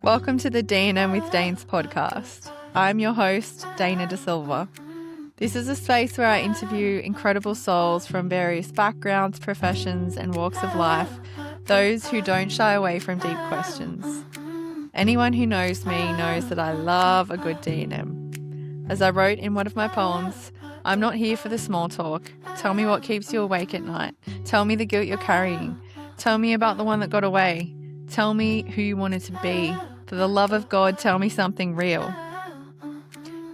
Welcome to the D&M with Danes podcast. I'm your host, Dana De Silva. This is a space where I interview incredible souls from various backgrounds, professions, and walks of life, those who don't shy away from deep questions. Anyone who knows me knows that I love a good D&M. As I wrote in one of my poems, I'm not here for the small talk. Tell me what keeps you awake at night. Tell me the guilt you're carrying. Tell me about the one that got away. Tell me who you wanted to be. For the love of God, tell me something real.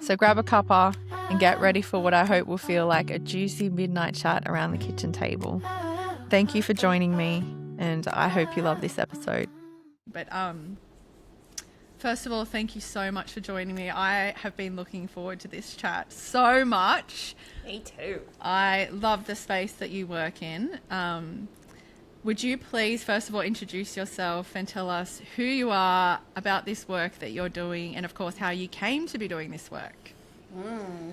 So grab a cuppa and get ready for what I hope will feel like a juicy midnight chat around the kitchen table. Thank you for joining me, and I hope you love this episode. But first of all, thank you so much for joining me. I have been looking forward to this chat so much. Me too. I love the space that you work in. Would you please, first of all, introduce yourself and tell us who you are, about this work that you're doing, and of course, how you came to be doing this work?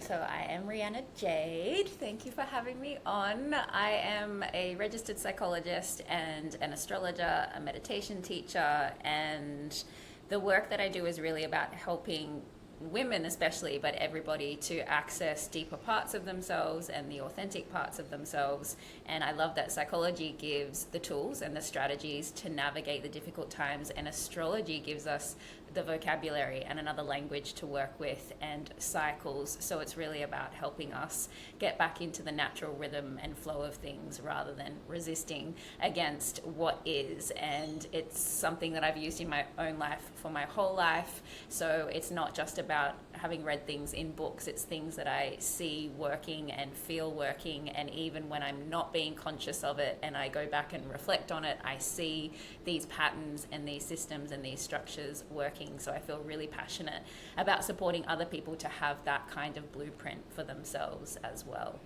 So I am Rhianna Jade. Thank you for having me on. I am a registered psychologist and an astrologer, a meditation teacher, and the work that I do is really about helping women especially, but everybody, to access deeper parts of themselves and the authentic parts of themselves. And I love that psychology gives the tools and the strategies to navigate the difficult times, and astrology gives us the vocabulary and another language to work with and cycles. So it's really about helping us get back into the natural rhythm and flow of things rather than resisting against what is. And it's something that I've used in my own life for my whole life. So it's not just about having read things in books, it's things that I see working and feel working. And even when I'm not being conscious of it and I go back and reflect on it, I see these patterns and these systems and these structures working. So I feel really passionate about supporting other people to have that kind of blueprint for themselves as well.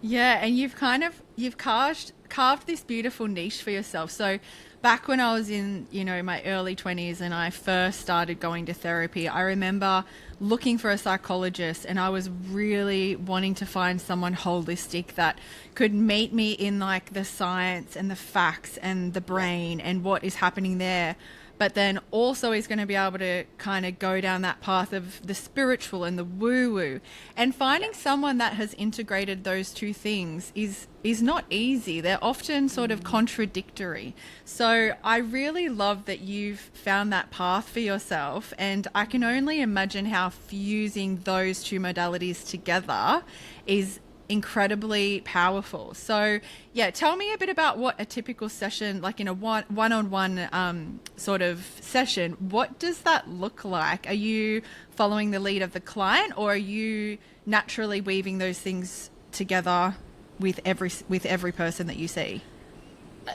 Yeah, and you've carved this beautiful niche for yourself. So back when I was in, my early 20s and I first started going to therapy, I remember looking for a psychologist, and I was really wanting to find someone holistic that could meet me in like the science and the facts and the brain and what is happening there, but then also is going to be able to kind of go down that path of the spiritual and the woo-woo. And finding someone that has integrated those two things is not easy. They're often sort of contradictory. So I really love that you've found that path for yourself, and I can only imagine how fusing those two modalities together is incredibly powerful. So yeah, tell me a bit about what a typical session, like in a one-on-one sort of session, what does that look like? Are you following the lead of the client, or are you naturally weaving those things together with every person that you see?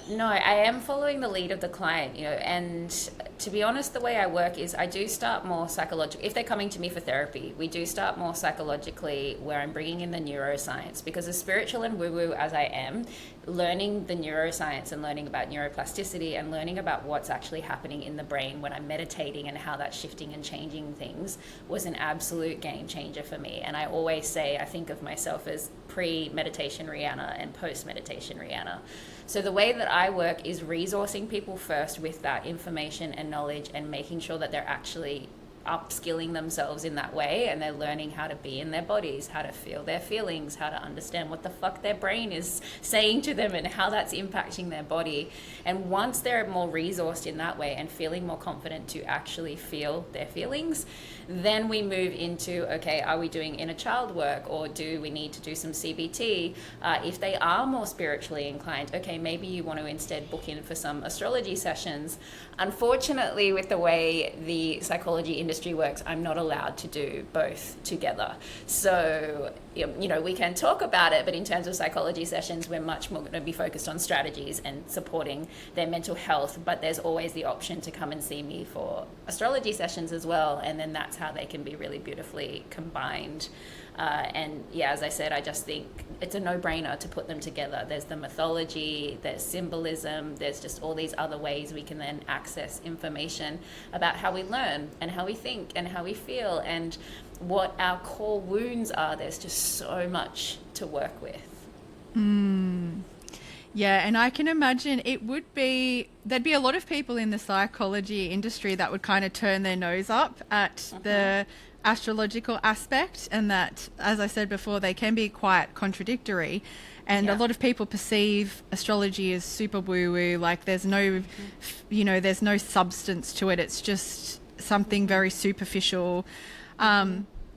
No, I am following the lead of the client, and to be honest, the way I work is I do start more psychological. If they're coming to me for therapy, we do start more psychologically, where I'm bringing in the neuroscience, because as spiritual and woo-woo as I am, learning the neuroscience and learning about neuroplasticity and learning about what's actually happening in the brain when I'm meditating and how that's shifting and changing things was an absolute game changer for me. And I always say, I think of myself as pre-meditation Rhianna and post-meditation Rhianna. So the way that I work is resourcing people first with that information and knowledge, and making sure that they're actually upskilling themselves in that way, and they're learning how to be in their bodies, how to feel their feelings, how to understand what the fuck their brain is saying to them and how that's impacting their body. And once they're more resourced in that way and feeling more confident to actually feel their feelings, then we move into, okay, are we doing inner child work, or do we need to do some CBT? If they are more spiritually inclined, okay, maybe you want to instead book in for some astrology sessions. Unfortunately, with the way the psychology industry works, I'm not allowed to do both together. So, we can talk about it, but in terms of psychology sessions, we're much more going to be focused on strategies and supporting their mental health. But there's always the option to come and see me for astrology sessions as well. And then that's how they can be really beautifully combined. And yeah, as I said, I just think it's a no-brainer to put them together. There's the mythology, there's symbolism, there's just all these other ways we can then access information about how we learn and how we think and how we feel and what our core wounds are. There's just so much to work with. Yeah, and I can imagine there'd be a lot of people in the psychology industry that would kind of turn their nose up at the astrological aspect, and that, as I said before, they can be quite contradictory. And a lot of people perceive astrology as super woo-woo, like there's no, there's no substance to it. It's just something very superficial.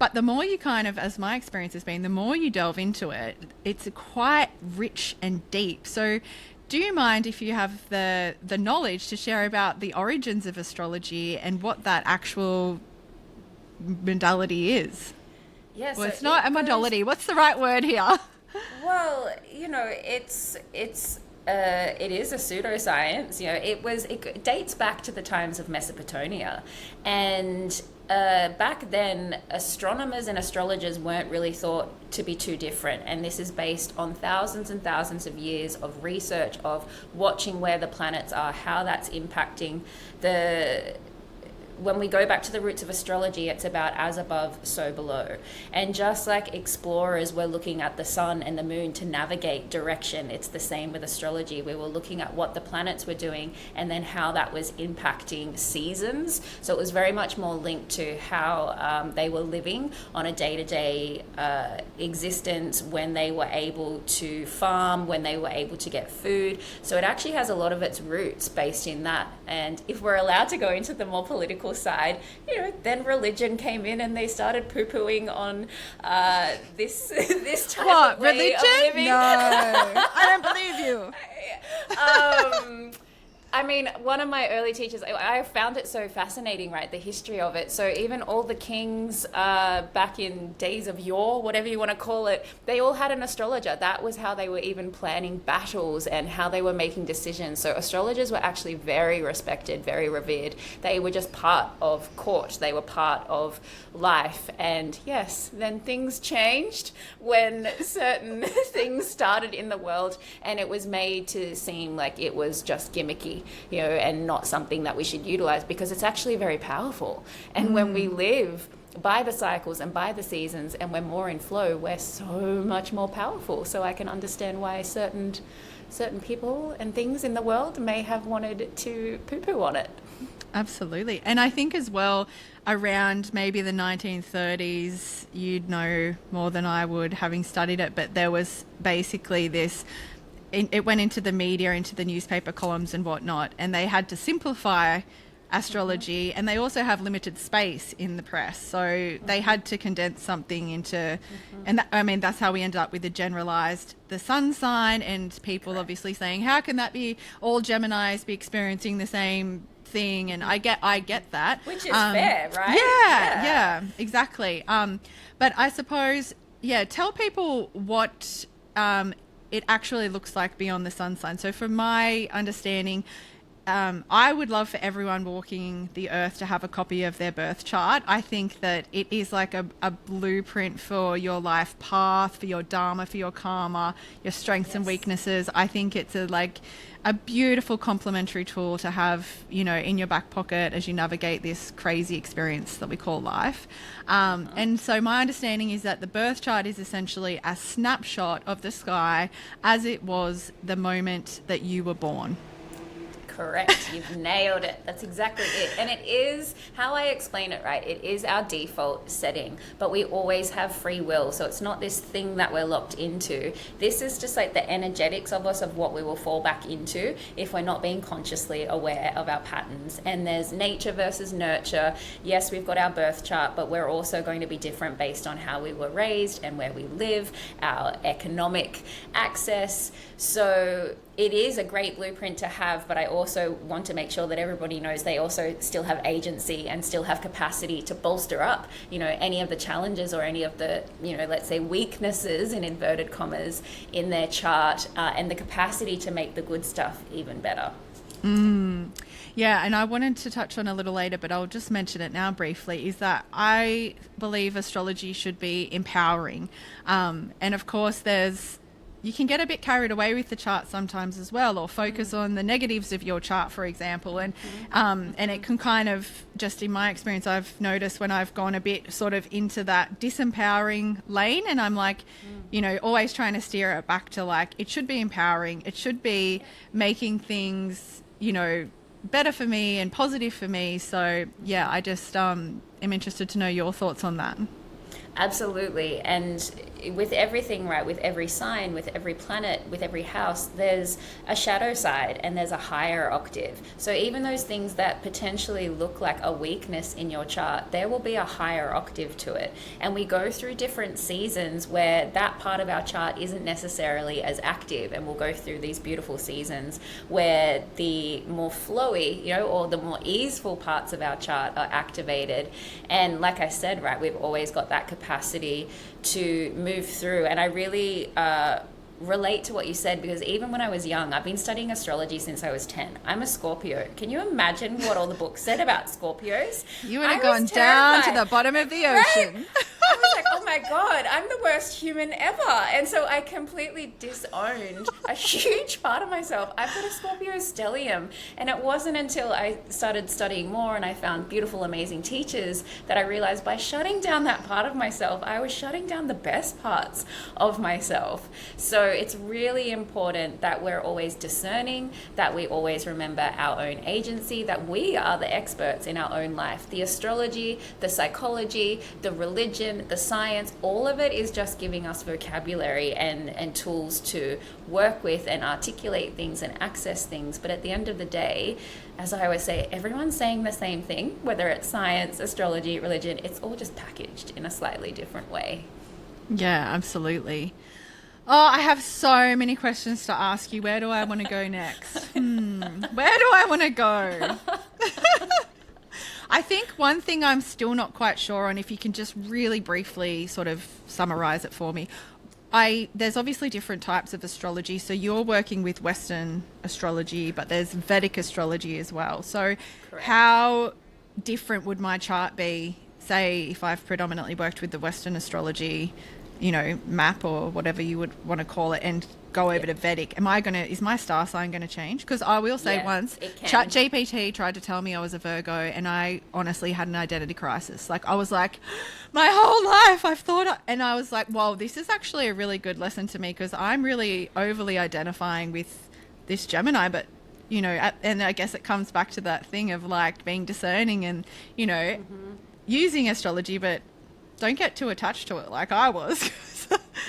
But the more you kind of, as my experience has been, the more you delve into it, it's quite rich and deep. So do you mind, if you have the knowledge, to share about the origins of astrology and what that actual modality is? Yeah, Well, it's not a modality. What's the right word here? Well, it is a pseudoscience. It dates back to the times of Mesopotamia, and back then, astronomers and astrologers weren't really thought to be too different. And this is based on thousands and thousands of years of research, of watching where the planets are, how that's impacting when we go back to the roots of astrology, it's about as above, so below. And just like explorers were looking at the sun and the moon to navigate direction, it's the same with astrology. We were looking at what the planets were doing and then how that was impacting seasons. So it was very much more linked to how they were living on a day-to-day existence, when they were able to farm, when they were able to get food. So it actually has a lot of its roots based in that. And if we're allowed to go into the more political side, then religion came in and they started poo-pooing on this type of way religion? of living. No, I don't believe you. I mean, one of my early teachers, I found it so fascinating, right? The history of it. So even all the kings back in days of yore, whatever you want to call it, they all had an astrologer. That was how they were even planning battles and how they were making decisions. So astrologers were actually very respected, very revered. They were just part of court. They were part of life. And yes, then things changed when certain things started in the world, and it was made to seem like it was just gimmicky, and not something that we should utilize, because it's actually very powerful. And when we live by the cycles and by the seasons, and we're more in flow, we're so much more powerful. So I can understand why certain people and things in the world may have wanted to poo-poo on it. Absolutely. And I think as well, around maybe the 1930s, you'd know more than I would, having studied it, but there was basically this, it went into the media, into the newspaper columns and whatnot, and they had to simplify astrology, and they also have limited space in the press, so they had to condense something into, and that's how we ended up with the sun sign, and people obviously saying, how can that be, all Geminis be experiencing the same thing? And I get that, which is fair, right? Yeah, exactly. But I suppose, tell people what it actually looks like beyond the sun sign. So from my understanding, I would love for everyone walking the earth to have a copy of their birth chart. I think that it is like a blueprint for your life path, for your dharma, for your karma, your strengths and weaknesses. I think it's a beautiful complementary tool to have, in your back pocket as you navigate this crazy experience that we call life. And so my understanding is that the birth chart is essentially a snapshot of the sky as it was the moment that you were born. Correct. You've nailed it. That's exactly it. And it is how I explain it, right? It is our default setting, but we always have free will. So it's not this thing that we're locked into. This is just like the energetics of us, of what we will fall back into if we're not being consciously aware of our patterns. And there's nature versus nurture. Yes, we've got our birth chart, but we're also going to be different based on how we were raised and where we live, our economic access. So it is a great blueprint to have, but I also want to make sure that everybody knows they also still have agency and still have capacity to bolster up, any of the challenges or any of the, let's say weaknesses in inverted commas in their chart, and the capacity to make the good stuff even better. Yeah, and I wanted to touch on a little later, but I'll just mention it now briefly, is that I believe astrology should be empowering. And of course there's you can get a bit carried away with the chart sometimes as well, or focus on the negatives of your chart, for example. And it can kind of, just in my experience, I've noticed when I've gone a bit sort of into that disempowering lane, and I'm like, you know, always trying to steer it back to like, it should be empowering. It should be making things, you know, better for me and positive for me. So yeah, I just am interested to know your thoughts on that. Absolutely. And with everything, right, with every sign, with every planet, with every house, there's a shadow side and there's a higher octave. So even those things that potentially look like a weakness in your chart, there will be a higher octave to it. And we go through different seasons where that part of our chart isn't necessarily as active, and we'll go through these beautiful seasons where the more flowy, you know, or the more easeful parts of our chart are activated. And like I said, right, we've always got that capacity to move through. And I really relate to what you said, because even when I was young, I've been studying astrology since I was 10. I'm a Scorpio. Can you imagine what all the books said about Scorpios? You would have gone down to the bottom of the ocean. Right? I was like, oh my God, I'm the worst human ever. And so I completely disowned a huge part of myself. I've got a Scorpio stellium. And it wasn't until I started studying more and I found beautiful, amazing teachers that I realized by shutting down that part of myself, I was shutting down the best parts of myself. So it's really important that we're always discerning, that we always remember our own agency, that we are the experts in our own life. The astrology, the psychology, the religion, the science, all of it is just giving us vocabulary and tools to work with and articulate things and access things. But at the end of the day, as I always say, everyone's saying the same thing, whether it's science, astrology, religion, it's all just packaged in a slightly different way. Yeah, absolutely. Oh, I have so many questions to ask you. Where do I want to go next? Where do I want to go? I think one thing I'm still not quite sure on, if you can just really briefly sort of summarize it for me. There's obviously different types of astrology. So you're working with Western astrology, but there's Vedic astrology as well. So Correct. How different would my chart be, say, if I've predominantly worked with the Western astrology, you know, map or whatever you would want to call it, and go over to Vedic? Is my star sign going to change? Because I will say, once ChatGPT tried to tell me I was a Virgo, and I honestly had an identity crisis. Like, I was like, my whole life I've thought, and I was like, whoa, this is actually a really good lesson to me, because I'm really overly identifying with this Gemini. But, you know, and I guess it comes back to that thing of like being discerning and, you know, using astrology, but don't get too attached to it like I was.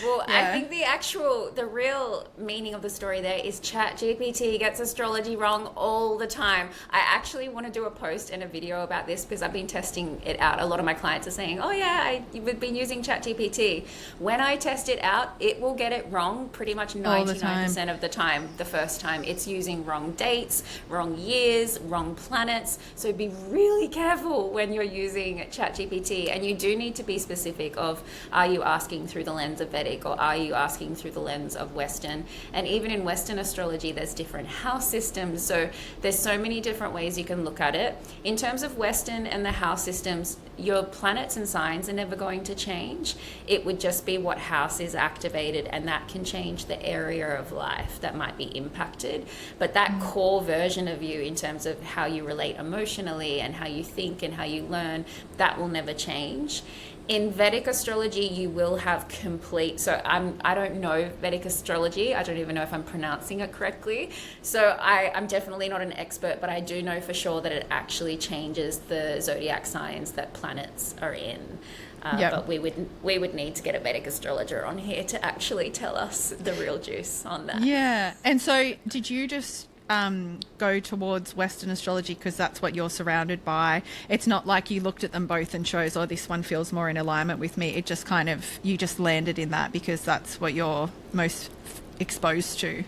Well, yeah. I think the real meaning of the story there is ChatGPT gets astrology wrong all the time. I actually want to do a post and a video about this because I've been testing it out. A lot of my clients are saying, oh yeah, I've been using ChatGPT. When I test it out, it will get it wrong pretty much 99% of the time. The first time it's using wrong dates, wrong years, wrong planets. So be really careful when you're using ChatGPT, and you do need to be specific of, are you asking through the lens of Vedic, or are you asking through the lens of Western? And even in Western astrology, there's different house systems. So there's so many different ways you can look at it. In terms of Western and the house systems, your planets and signs are never going to change. It would just be what house is activated, and that can change the area of life that might be impacted. But that core version of you, in terms of how you relate emotionally and how you think and how you learn, that will never change. In Vedic astrology, you will have complete, so I don't know Vedic astrology. I don't even know if I'm pronouncing it correctly. So I'm definitely not an expert, but I do know for sure that it actually changes the zodiac signs that planets are in. But we would need to get a Vedic astrologer on here to actually tell us the real juice on that. Yeah. And so did you just go towards Western astrology because that's what you're surrounded by? It's not like you looked at them both and chose, oh, this one feels more in alignment with me. It just kind of, you just landed in that because that's what you're most exposed to.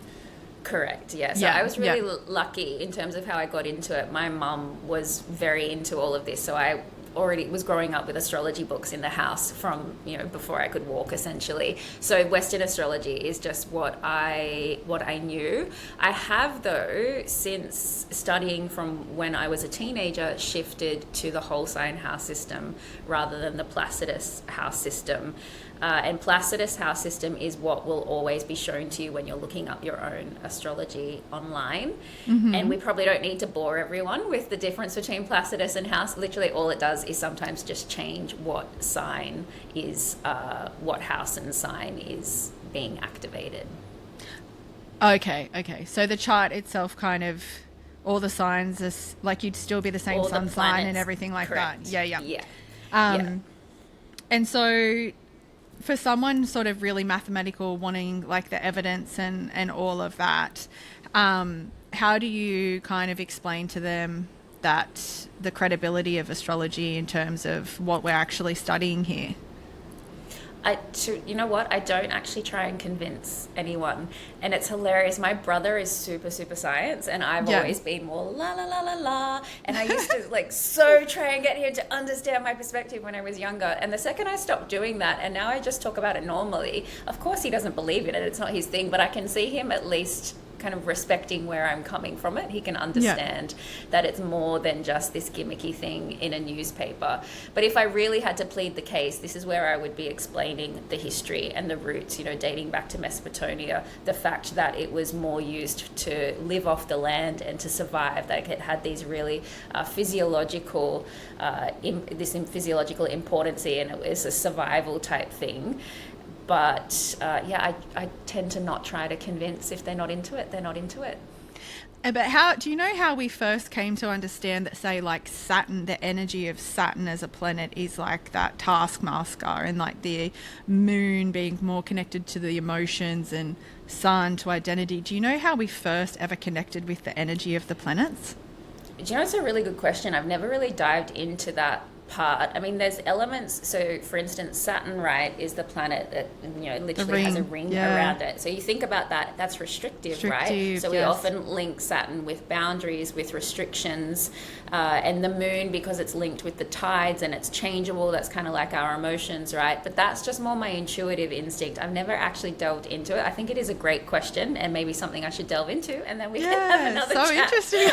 Correct, yeah. So I was really lucky in terms of how I got into it. My mum was very into all of this, so I already was growing up with astrology books in the house from, you know, before I could walk, essentially. So Western astrology is just what I knew. I have, though, since studying from when I was a teenager, shifted to the whole sign house system rather than the Placidus house system. And Placidus house system is what will always be shown to you when you're looking up your own astrology online. And we probably don't need to bore everyone with the difference between Placidus and house. Literally all it does is sometimes just change what sign is, what house and sign is being activated. Okay. So the chart itself kind of, all the signs, is like you'd still be the same All sun the sign and planets, everything like correct. that. Yeah. Yeah. And so for someone sort of really mathematical, wanting like the evidence and all of that, how do you kind of explain to them that the credibility of astrology in terms of what we're actually studying here? You know what? I don't actually try and convince anyone. And it's hilarious. My brother is super, super science, and I've always been more la, la, la, la, la. And I used to like so try and get him to understand my perspective when I was younger. And the second I stopped doing that, and now I just talk about it normally, of course he doesn't believe in it. It's not his thing, but I can see him at least kind of respecting where I'm coming from it. He can understand that it's more than just this gimmicky thing in a newspaper. But if I really had to plead the case, this is where I would be explaining the history and the roots, you know, dating back to Mesopotamia, the fact that it was more used to live off the land and to survive, that it had these really physiological importance, and it was a survival type thing. But I tend to not try to convince. If they're not into it, they're not into it. But how do you know how we first came to understand that, say, like Saturn, the energy of Saturn as a planet is like that taskmaster, and like the moon being more connected to the emotions and sun to identity? Do you know how we first ever connected with the energy of the planets? Do you know, it's a really good question. I've never really dived into that part. I mean, there's elements. So, for instance, Saturn, right, is the planet that, you know, literally has a ring around it. So you think about that, that's restrictive, right? So we often link Saturn with boundaries, with restrictions, and the moon, because it's linked with the tides and it's changeable, that's kind of like our emotions, right? But that's just more my intuitive instinct. I've never actually delved into it. I think it is a great question and maybe something I should delve into, and then we can have another chat. Interesting.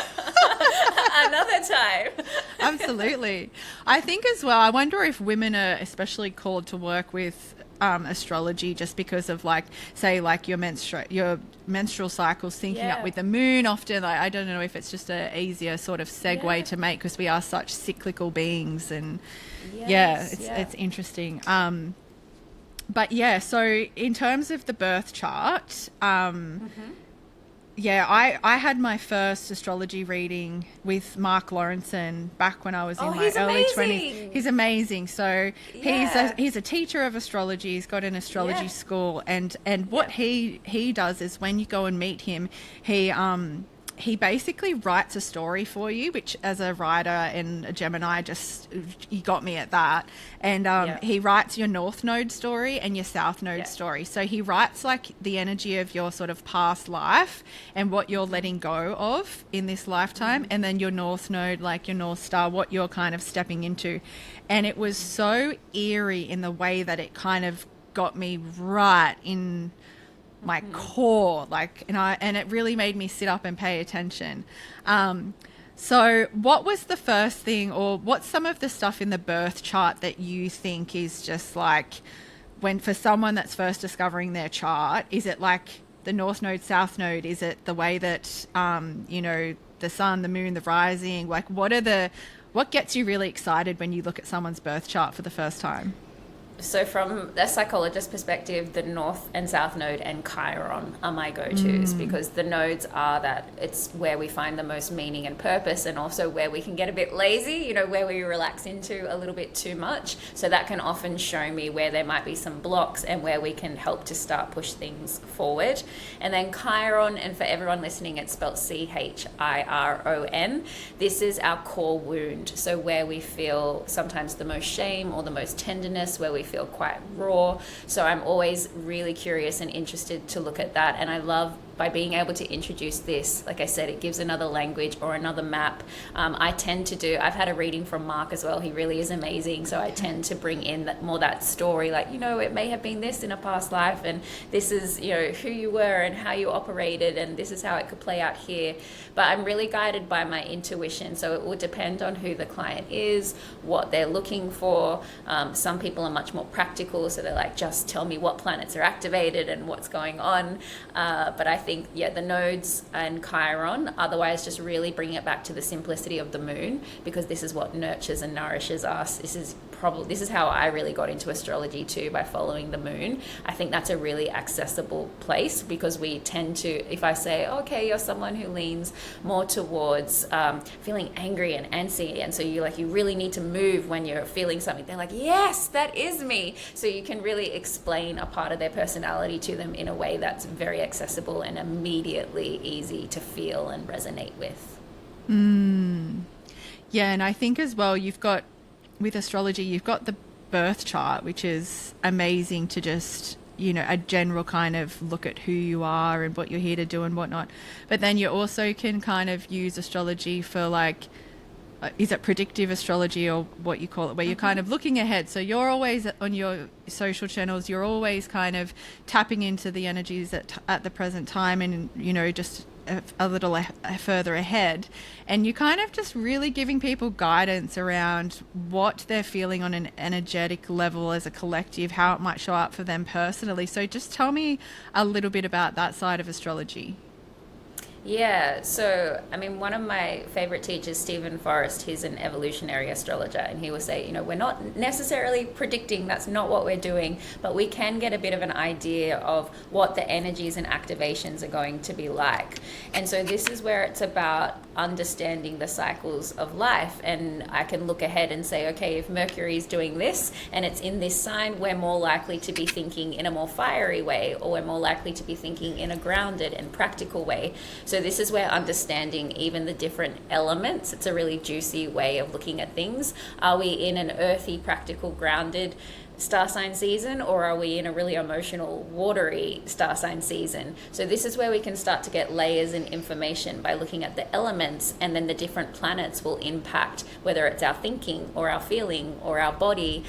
Another time. Absolutely. I think as well, I wonder if women are especially called to work with astrology just because of, like, say, like your menstrual cycles syncing up with the moon often. Like, I don't know if it's just a easier sort of segue to make, because we are such cyclical beings, and it's interesting. But yeah, so in terms of the birth chart, I had my first astrology reading with Mark Lawrenson back when I was in my early 20s. He's amazing. So he's a teacher of astrology. He's got an astrology school, and what he does is, when you go and meet him, he basically writes a story for you, which, as a writer and a Gemini, you got me at that. And he writes your North Node story and your South Node story. So he writes like the energy of your sort of past life and what you're letting go of in this lifetime, and then your North Node, like your North Star, what you're kind of stepping into. And it was so eerie in the way that it kind of got me right in my core, like, and it really made me sit up and pay attention. So what was the first thing, or what's some of the stuff in the birth chart that you think is just like, when for someone that's first discovering their chart, is it like the North Node, South Node? Is it the way that the sun, the moon, the rising? Like, what gets you really excited when you look at someone's birth chart for the first time? So from a psychologist perspective, the North and South Node and Chiron are my go-tos, because the nodes are that it's where we find the most meaning and purpose, and also where we can get a bit lazy, where we relax into a little bit too much. So that can often show me where there might be some blocks and where we can help to start push things forward. And then Chiron, and for everyone listening, it's spelled Chiron. This is our core wound. So where we feel sometimes the most shame or the most tenderness, where we feel quite raw. So I'm always really curious and interested to look at that. And I love by being able to introduce this, like I said, it gives another language or another map. I've had a reading from Mark as well. He really is amazing. So I tend to bring in that story, like, it may have been this in a past life, and this is, who you were and how you operated, and this is how it could play out here. But I'm really guided by my intuition. So it will depend on who the client is, what they're looking for. Some people are much more practical. So they're like, just tell me what planets are activated and what's going on. But I think, the nodes and Chiron, otherwise just really bring it back to the simplicity of the moon, because this is what nurtures and nourishes us. This is how I really got into astrology too, by following the moon. I think that's a really accessible place, because we tend to, if I say, okay, you're someone who leans more towards feeling angry and antsy, and so you really need to move when you're feeling something, they're like, yes, that is me. So you can really explain a part of their personality to them in a way that's very accessible and immediately easy to feel and resonate with. Yeah, and I think as well, with astrology, you've got the birth chart, which is amazing to just, a general kind of look at who you are and what you're here to do and whatnot. But then you also can kind of use astrology for is it predictive astrology or what you call it, where you're kind of looking ahead. So you're always on your social channels, you're always kind of tapping into the energies at the present time, and, just a little further ahead, and you're kind of just really giving people guidance around what they're feeling on an energetic level as a collective, how it might show up for them personally. So just tell me a little bit about that side of astrology. Yeah, so one of my favorite teachers, Stephen Forrest, he's an evolutionary astrologer, and he will say, we're not necessarily predicting, that's not what we're doing, but we can get a bit of an idea of what the energies and activations are going to be like. And so this is where it's about understanding the cycles of life, and I can look ahead and say, okay, if Mercury is doing this and it's in this sign, we're more likely to be thinking in a more fiery way, or we're more likely to be thinking in a grounded and practical way. So this is where understanding even the different elements, it's a really juicy way of looking at things. Are we in an earthy, practical, grounded star sign season, or are we in a really emotional, watery star sign season? So this is where we can start to get layers and information by looking at the elements, and then the different planets will impact whether it's our thinking or our feeling or our body,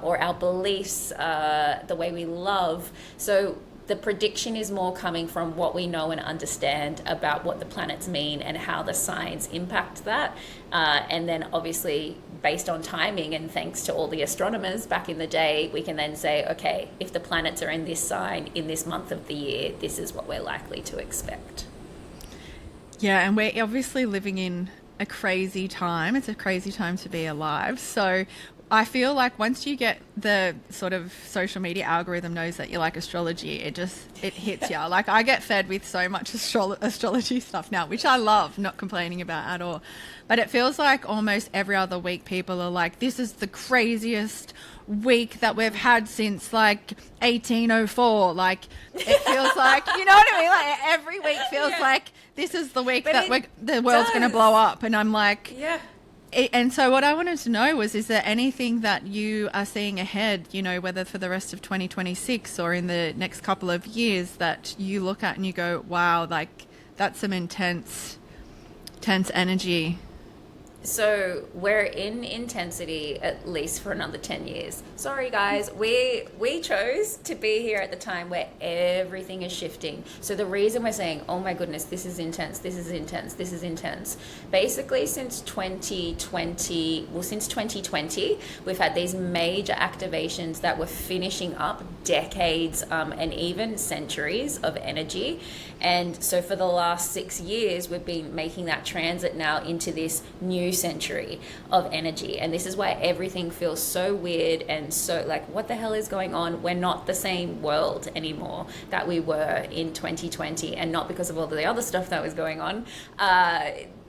or our beliefs, the way we love. So the prediction is more coming from what we know and understand about what the planets mean and how the signs impact that. And then obviously based on timing, and thanks to all the astronomers back in the day, we can then say, okay, if the planets are in this sign in this month of the year, this is what we're likely to expect. Yeah, and we're obviously living in a crazy time. It's a crazy time to be alive. So I feel like once you get the sort of social media algorithm knows that you like astrology, it hits you. Like I get fed with so much astrology stuff now, which I love, not complaining about at all. But it feels like almost every other week people are like, this is the craziest week that we've had since 1804. Like it feels like, you know what I mean? Like every week feels like this is the week that the world's going to blow up. And I'm like, yeah. And so what I wanted to know was, is there anything that you are seeing ahead, whether for the rest of 2026 or in the next couple of years, that you look at and you go, wow, that's some intense energy? So we're in intensity at least for another 10 years. Sorry, guys. We chose to be here at the time where everything is shifting. So the reason we're saying, oh my goodness, this is intense, this is intense, this is intense. Basically since 2020, we've had these major activations that were finishing up decades and even centuries of energy. And so for the last 6 years, we've been making that transit now into this new century of energy. And this is why everything feels so weird and so what the hell is going on? We're not the same world anymore that we were in 2020, and not because of all the other stuff that was going on.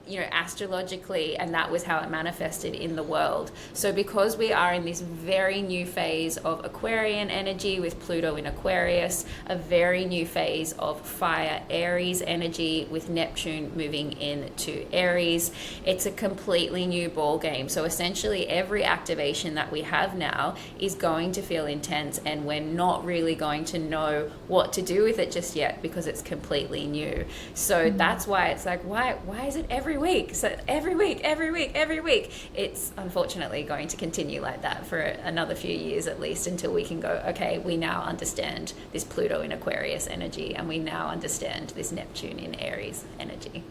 astrologically, and that was how it manifested in the world. So because we are in this very new phase of Aquarian energy with Pluto in Aquarius, a very new phase of fire Aries energy with Neptune moving into Aries, it's a completely new ball game. So essentially every activation that we have now is going to feel intense, and we're not really going to know what to do with it just yet because it's completely new. So that's why it's like, why is it every week? So every week. It's unfortunately going to continue like that for another few years at least, until we can go, okay, we now understand this Pluto in Aquarius energy, and we now understand this Neptune in Aries energy.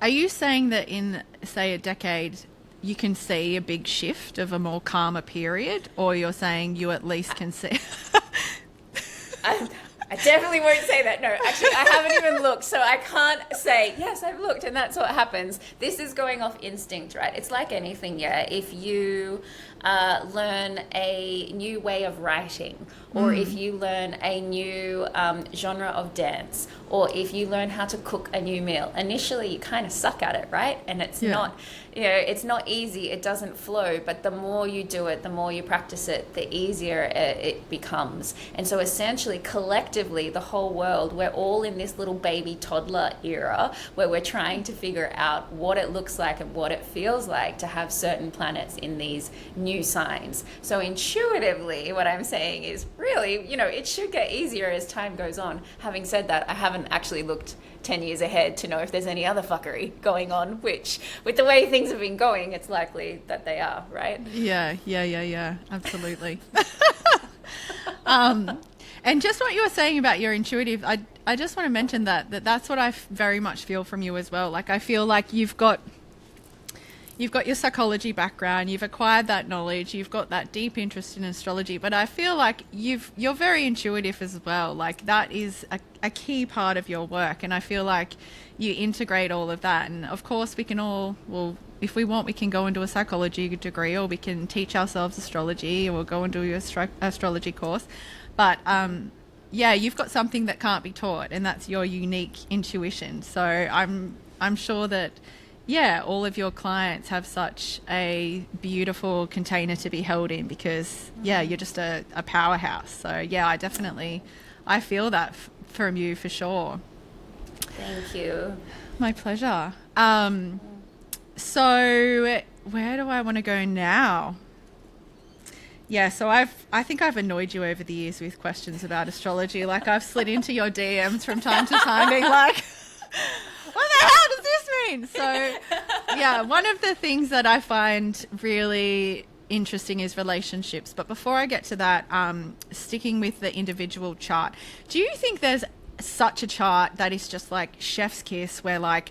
Are you saying that in, say, a decade, you can see a big shift of a more calmer period, or you're saying you at least can see? I definitely won't say that. No, actually, I haven't even looked, so I can't say, yes, I've looked, and that's what happens. This is going off instinct, right? It's like anything, yeah. If you learn a new way of writing, or if you learn a new genre of dance, or if you learn how to cook a new meal, initially you kind of suck at it, right? And it's not, it's not easy, it doesn't flow, but the more you do it, the more you practice it, the easier it becomes. And so essentially, collectively, the whole world, we're all in this little baby toddler era where we're trying to figure out what it looks like and what it feels like to have certain planets in these new signs. So intuitively, what I'm saying is really, it should get easier as time goes on. Having said that, I haven't actually looked 10 years ahead to know if there's any other fuckery going on, which with the way things have been going, it's likely that they are, right? Yeah, absolutely. And just what you were saying about your intuitive, I just want to mention that's what I very much feel from you as well. Like, I feel like you've got your psychology background, you've acquired that knowledge, you've got that deep interest in astrology, but I feel like you're very intuitive as well. Like, that is a key part of your work, and I feel like you integrate all of that. And of course we can all, well, if we want, we can go and do a psychology degree, or we can teach ourselves astrology, or go and do your astrology course. But you've got something that can't be taught, and that's your unique intuition. So I'm sure that all of your clients have such a beautiful container to be held in, because you're just a powerhouse. So I feel that from you for sure. Thank you. My pleasure. So where do I want to go now? Yeah, so I think I've annoyed you over the years with questions about astrology. Like, I've slid into your DMs from time to time being like, what the hell does this mean? So one of the things that I find really interesting is relationships. But before I get to that, sticking with the individual chart, do you think there's such a chart that is just like chef's kiss, where like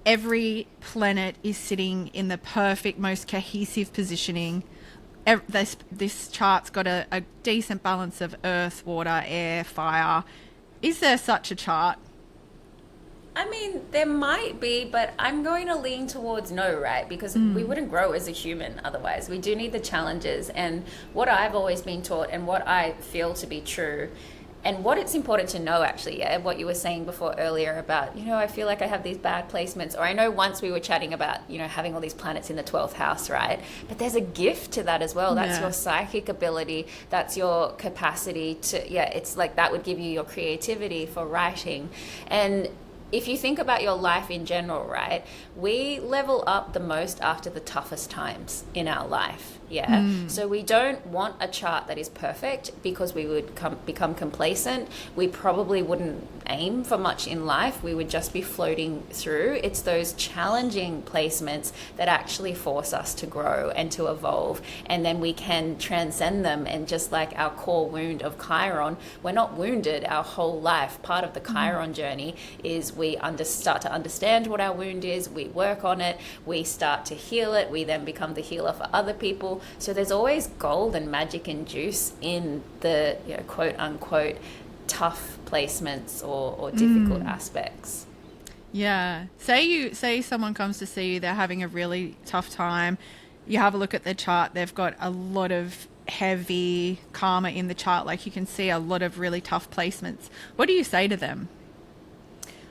every planet is sitting in the perfect, most cohesive positioning? This chart's got a decent balance of earth, water, air, fire. Is there such a chart? I mean, there might be, but I'm going to lean towards no, right? Because we wouldn't grow as a human otherwise. We do need the challenges. And what I've always been taught, and what I feel to be true, and what it's important to know, actually, what you were saying before earlier about, I feel like I have these bad placements, or I know once we were chatting about, having all these planets in the 12th house, right? But there's a gift to that as well. That's your psychic ability. That's your capacity to, it's like that would give you your creativity for writing. And if you think about your life in general, right, we level up the most after the toughest times in our life. So we don't want a chart that is perfect, because we would become complacent. We probably wouldn't aim for much in life. We would just be floating through. It's those challenging placements that actually force us to grow and to evolve, and then we can transcend them. And just like our core wound of Chiron, we're not wounded our whole life. Part of the Chiron journey is we start to understand what our wound is, we work on it, we start to heal it, we then become the healer for other people. So there's always gold and magic and juice in the quote unquote tough placements or difficult aspects. Yeah. Say someone comes to see you, they're having a really tough time. You have a look at their chart, they've got a lot of heavy karma in the chart, like you can see a lot of really tough placements. What do you say to them?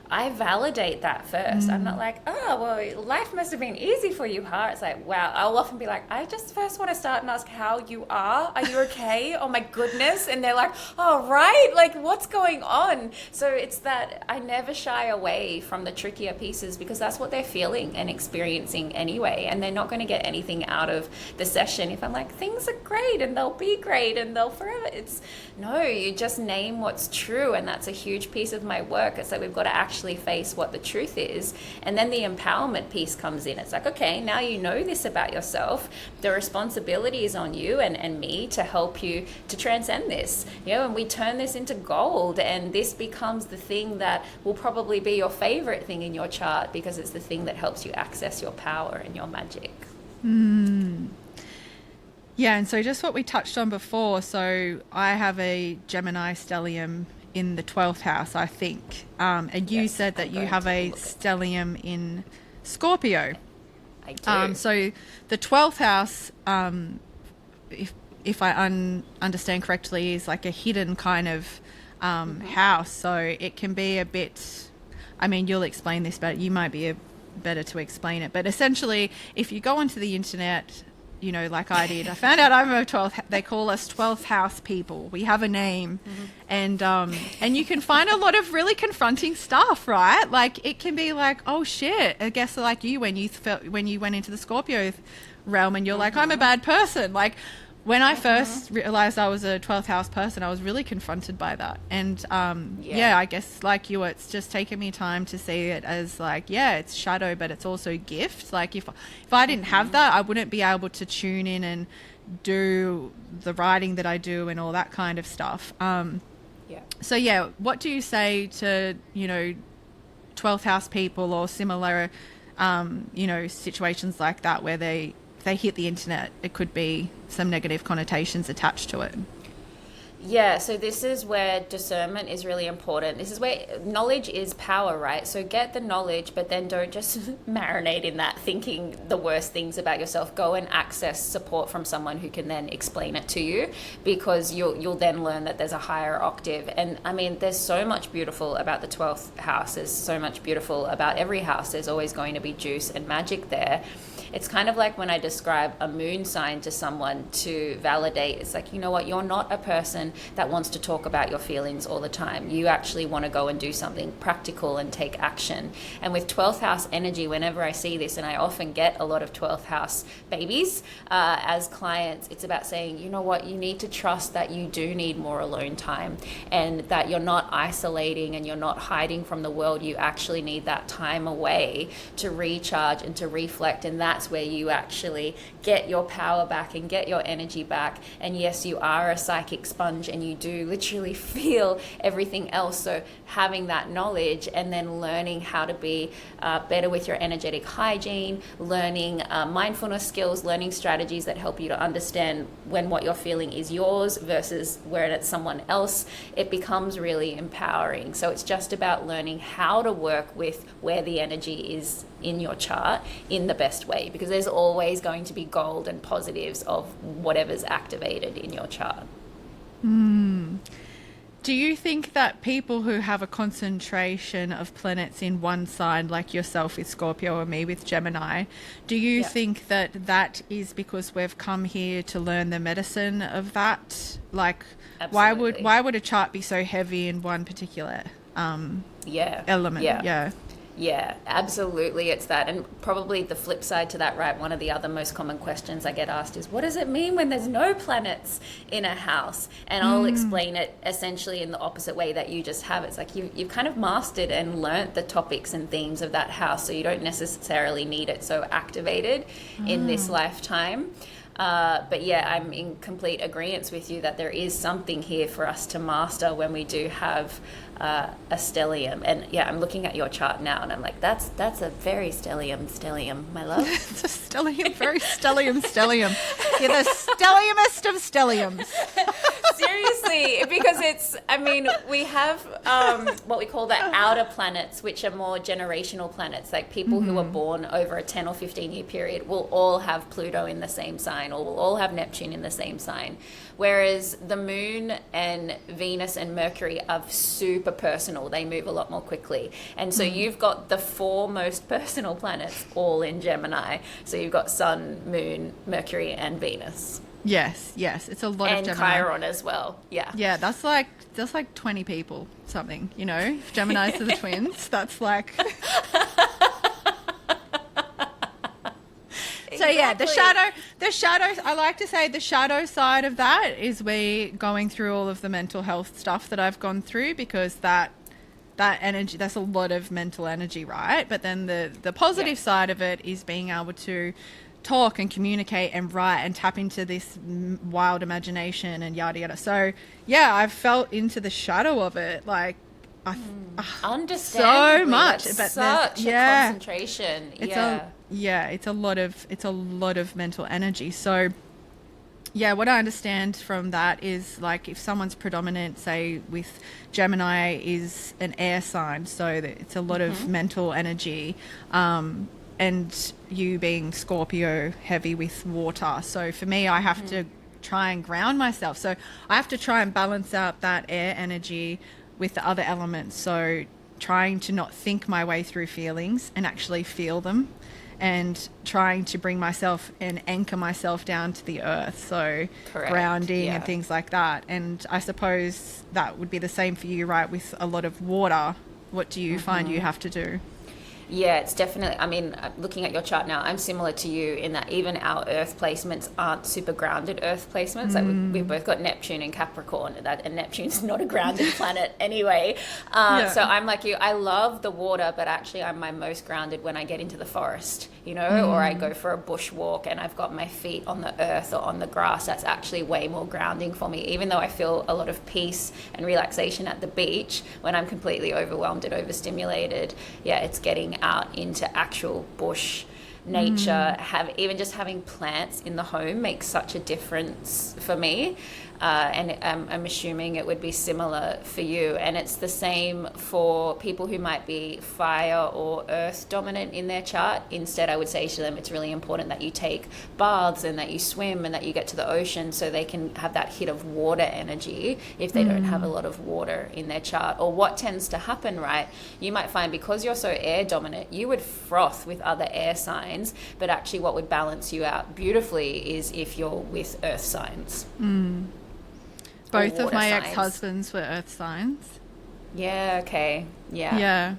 I validate that first. I'm not like, oh, well, life must have been easy for you, huh? It's like, wow. I'll often be like, I just first want to start and ask how you are. Are you okay? Oh my goodness. And they're like, oh, right. Like, what's going on? So it's that I never shy away from the trickier pieces, because that's what they're feeling and experiencing anyway. And they're not going to get anything out of the session if I'm like, things are great and they'll be great and they'll forever. It's no, you just name what's true. And that's a huge piece of my work. It's like we've got to actually face what the truth is, and then the empowerment piece comes in. It's like, okay, now you know this about yourself, the responsibility is on you and me to help you to transcend this, and we turn this into gold, and this becomes the thing that will probably be your favorite thing in your chart, because it's the thing that helps you access your power and your magic. Yeah, and so just what we touched on before, so I have a Gemini stellium in the 12th house, I think. And you said that you have a stellium in Scorpio. I do. So the 12th house, if I understand correctly, is like a hidden kind of house. So it can be a bit, I mean, you'll explain this, but you might be better to explain it. But essentially, if you go onto the internet, like I did, I found out I'm a 12th. They call us 12th house people. We have a name, and you can find a lot of really confronting stuff, right? Like it can be like, oh shit, I guess like you when you went into the Scorpio realm, and you're like, I'm a bad person. Like when I first realized I was a 12th house person, I was really confronted by that. And I guess like you, it's just taken me time to see it as like, it's shadow, but it's also gift. Like if I didn't have that, I wouldn't be able to tune in and do the writing that I do and all that kind of stuff. So what do you say to, 12th house people or similar, situations like that where they hit the internet? It could be some negative connotations attached to it. Yeah, so this is where discernment is really important. This is where knowledge is power, right? So get the knowledge, but then don't just marinate in that thinking the worst things about yourself. Go and access support from someone who can then explain it to you, because you'll then learn that there's a higher octave. And I mean, there's so much beautiful about the 12th house. There's so much beautiful about every house. There's always going to be juice and magic there. It's kind of like when I describe a moon sign to someone to validate. It's like, you know what, you're not a person that wants to talk about your feelings all the time. You actually want to go and do something practical and take action. And with 12th house energy, whenever I see this, and I often get a lot of 12th house babies as clients, it's about saying, you know what, you need to trust that you do need more alone time, and that you're not isolating and you're not hiding from the world. You actually need that time away to recharge and to reflect, and that's where you actually get your power back and get your energy back. And yes, you are a psychic sponge and you do literally feel everything else. So having that knowledge and then learning how to be better with your energetic hygiene, learning mindfulness skills, learning strategies that help you to understand when what you're feeling is yours versus where it's someone else, it becomes really empowering. So it's just about learning how to work with where the energy is in your chart in the best way, because there's always going to be gold and positives of whatever's activated in your chart. Do you think that people who have a concentration of planets in one sign, like yourself with Scorpio or me with Gemini, do you think that is because we've come here to learn the medicine of that? Like, Absolutely. why would a chart be so heavy in one particular element? Yeah, absolutely. It's that. And probably the flip side to that, right? One of the other most common questions I get asked is, what does it mean when there's no planets in a house? And I'll explain it essentially in the opposite way that you just have. It's like you've kind of mastered and learnt the topics and themes of that house, so you don't necessarily need it so activated in this lifetime. But yeah, I'm in complete agreement with you that there is something here for us to master when we do have a stellium. And yeah, I'm looking at your chart now and I'm like, that's a very stellium, my love. It's a stellium, very stellium. You're the stelliumest of stelliums. Seriously, honestly, because we have what we call the outer planets, which are more generational planets, like people who are born over a 10 or 15 year period will all have Pluto in the same sign, or will all have Neptune in the same sign. Whereas the moon and Venus and Mercury are super personal. They move a lot more quickly. And so you've got the 4 most personal planets all in Gemini. So you've got Sun, Moon, Mercury, and Venus. Yes, it's a lot of And Gemini. Chiron as well. Yeah. Yeah, that's like 20 people something, you know. Geminis are the twins. That's like So yeah, the shadow, I like to say the shadow side of that is we going through all of the mental health stuff that I've gone through, because that energy, that's a lot of mental energy, right? But then the positive side of it is being able to talk and communicate and write and tap into this wild imagination and yada yada. So yeah, I've felt into the shadow of it, like understandably, so much, that's but such a concentration. It's a lot of mental energy. So yeah, what I understand from that is, like, if someone's predominant, say with Gemini, is an air sign, so that it's a lot of mental energy, and you being Scorpio heavy with water. So for me, I have to try and ground myself. So I have to try and balance out that air energy with the other elements. So trying to not think my way through feelings and actually feel them, and trying to bring myself and anchor myself down to the earth. So grounding and things like that. And I suppose that would be the same for you, right? With a lot of water, what do you find you have to do? Yeah, it's definitely, I mean, looking at your chart now, I'm similar to you in that even our Earth placements aren't super grounded Earth placements. Like we've both got Neptune in Capricorn, and Neptune's not a grounded planet anyway. So I'm like you, I love the water, but actually I'm my most grounded when I get into the forest, you know, or I go for a bush walk and I've got my feet on the earth or on the grass. That's actually way more grounding for me, even though I feel a lot of peace and relaxation at the beach. When I'm completely overwhelmed and overstimulated, it's getting out into actual bush nature. Even just having plants in the home makes such a difference for me, and I'm assuming it would be similar for you. And it's the same for people who might be fire or earth dominant in their chart. Instead, I would say to them, it's really important that you take baths and that you swim and that you get to the ocean, so they can have that hit of water energy if they don't have a lot of water in their chart. Or what tends to happen, right, you might find, because you're so air dominant, you would froth with other air signs, but actually what would balance you out beautifully is if you're with earth signs. Both of my signs. ex-husbands were earth signs. Yeah, okay. Yeah.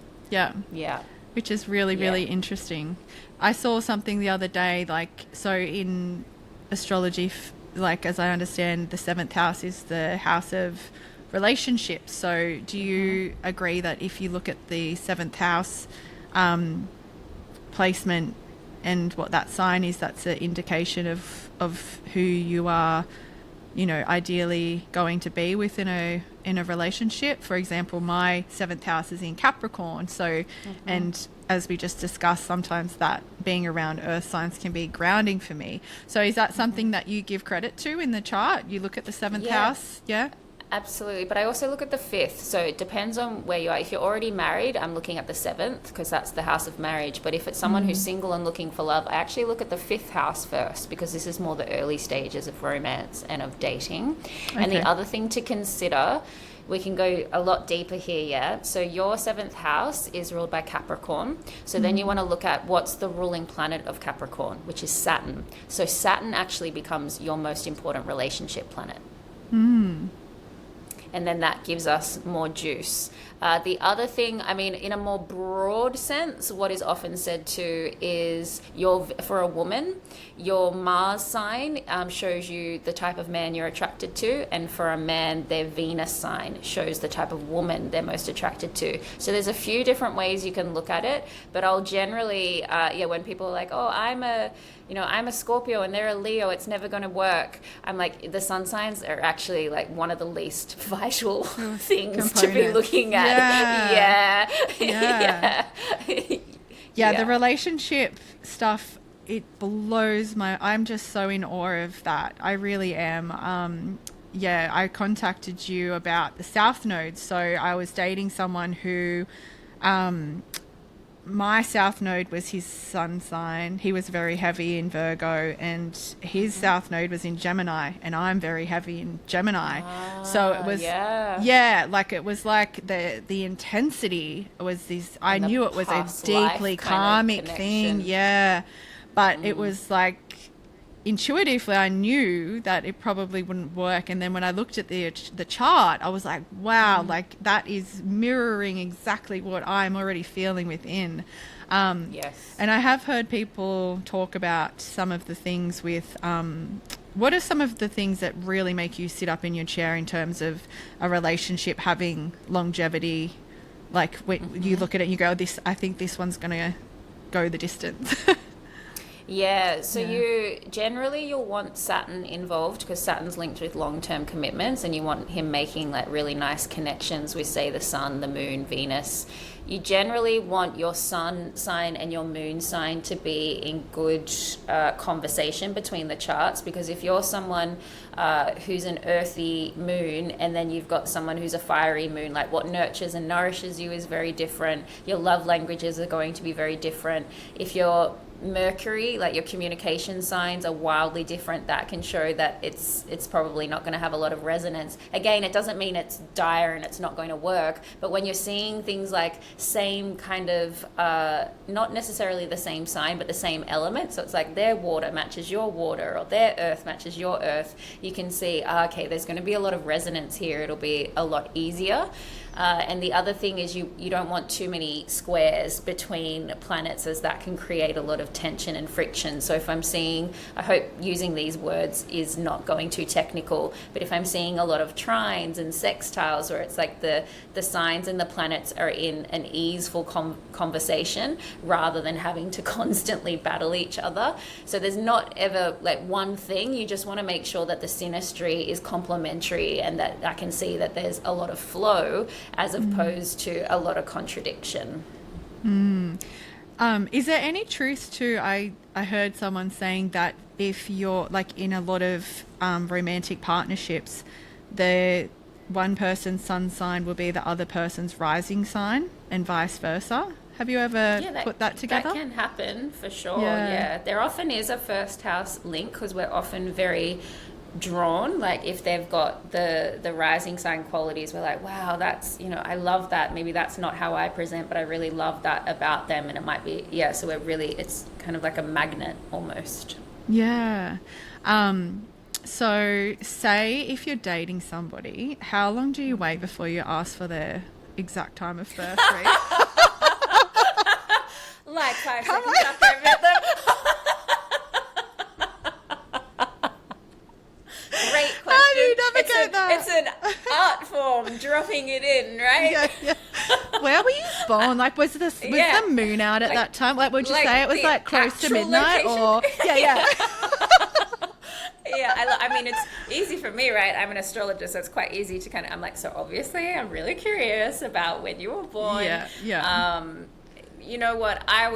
Which is really interesting. I saw something the other day, like, so in astrology, like, as I understand, the 7th house is the house of relationships. So do you agree that if you look at the 7th house placement and what that sign is, that's an indication of who you are, you know, ideally going to be within in a relationship? For example, my 7th house is in Capricorn. So, and as we just discussed, sometimes that being around earth signs can be grounding for me. So is that something that you give credit to in the chart? You look at the 7th house? Yeah. Absolutely, but I also look at the 5th, so it depends on where you are. If you're already married, I'm looking at the 7th because that's the house of marriage. But if it's someone who's single and looking for love, I actually look at the 5th house first, because this is more the early stages of romance and of dating. Okay. And the other thing to consider, we can go a lot deeper here, So your 7th house is ruled by Capricorn. So then you want to look at what's the ruling planet of Capricorn, which is Saturn. So Saturn actually becomes your most important relationship planet. And then that gives us more juice. The other thing, I mean, in a more broad sense, what is often said too is for a woman, your Mars sign shows you the type of man you're attracted to, and for a man, their Venus sign shows the type of woman they're most attracted to. So there's a few different ways you can look at it, but I'll generally, when people are like, oh, I'm a Scorpio and they're a Leo, it's never going to work. I'm like, the sun signs are actually like one of the least vital things to be looking at. The relationship stuff, it blows I'm just so in awe of that. I really am. I contacted you about the South Node. So I was dating someone who, my South Node was his sun sign. He was very heavy in Virgo, and his South Node was in Gemini, and I'm very heavy in Gemini. So it was, like it was like the intensity was this. I knew it was a deeply karmic thing, but it was like intuitively I knew that it probably wouldn't work. And then when I looked at the chart, I was like, wow, like that is mirroring exactly what I'm already feeling within. Yes. And I have heard people talk about some of the things with, what are some of the things that really make you sit up in your chair in terms of a relationship having longevity? Like when you look at it and you go, I think this one's going to go the distance. Yeah, so you'll want Saturn involved, because Saturn's linked with long-term commitments, and you want him making like really nice connections with, say, the sun, the moon, Venus. You generally want your sun sign and your moon sign to be in good conversation between the charts, because if you're someone who's an earthy moon and then you've got someone who's a fiery moon, like what nurtures and nourishes you is very different. Your love languages are going to be very different. If you're Mercury, like your communication signs are wildly different, that can show that it's probably not going to have a lot of resonance. Again, it doesn't mean it's dire and it's not going to work, but when you're seeing things like same kind of not necessarily the same sign but the same element, so it's like their water matches your water or their earth matches your earth, you can see okay, there's going to be a lot of resonance here, it'll be a lot easier. And the other thing is you don't want too many squares between planets, as that can create a lot of tension and friction. So if I'm seeing, I hope using these words is not going too technical, but if I'm seeing a lot of trines and sextiles where it's like the signs and the planets are in an easeful conversation rather than having to constantly battle each other. So there's not ever like one thing, you just want to make sure that the synastry is complementary and that I can see that there's a lot of flow as opposed to a lot of contradiction. Is there any truth to, I heard someone saying that if you're like in a lot of romantic partnerships, the one person's sun sign will be the other person's rising sign and vice versa? Have you ever put that together? That can happen for sure, yeah. There often is a first house link because we're often very drawn, like if they've got the rising sign qualities, we're like, wow, that's, I love that. Maybe that's not how I present, but I really love that about them. And it might be, so it's kind of like a magnet almost. Yeah. So say if you're dating somebody, how long do you wait before you ask for their exact time of birth? Like 5 seconds after I met them. Great question. How do you navigate that? It's an art form, dropping it in, right? Yeah. Where were you born? Like, was the moon out at that time? Like, would you say it was like close to midnight location? or? Yeah. I mean, it's easy for me, right? I'm an astrologist, so it's quite easy to I'm like, so obviously I'm really curious about when you were born. Yeah. You know what? I